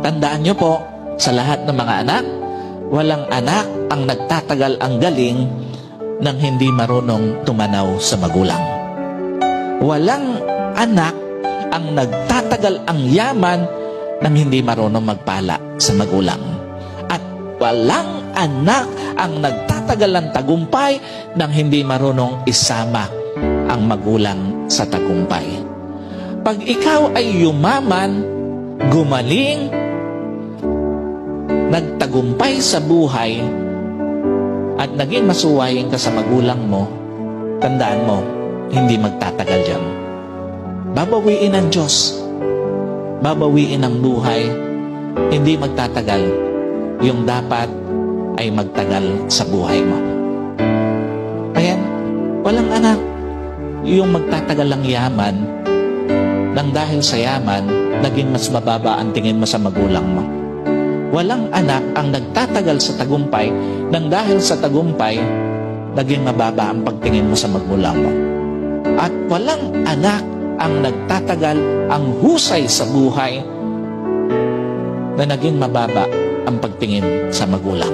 Tandaan niyo po, sa lahat ng mga anak, walang anak ang nagtatagal ang galing nang hindi marunong tumanaw sa magulang. Walang anak ang nagtatagal ang yaman nang hindi marunong magpala sa magulang. At walang anak ang nagtatagal ang tagumpay nang hindi marunong isama ang magulang sa tagumpay. Pag ikaw ay yumaman, gumaling, nagtagumpay sa buhay, at naging masuwayin ka sa magulang mo, tandaan mo, hindi magtatagal yan. Babawiin ng Diyos. Babawiin ng buhay. Hindi magtatagal. Yung dapat ay magtagal sa buhay mo. Ayan, walang anak yung magtatagal ang yaman nang dahil sa yaman, naging mas mababa ang tingin mo sa magulang mo. Walang anak ang nagtatagal sa tagumpay nang dahil sa tagumpay, naging mababa ang pagtingin mo sa magulang mo. At walang anak ang nagtatagal ang husay sa buhay na naging mababa ang pagtingin sa magulang.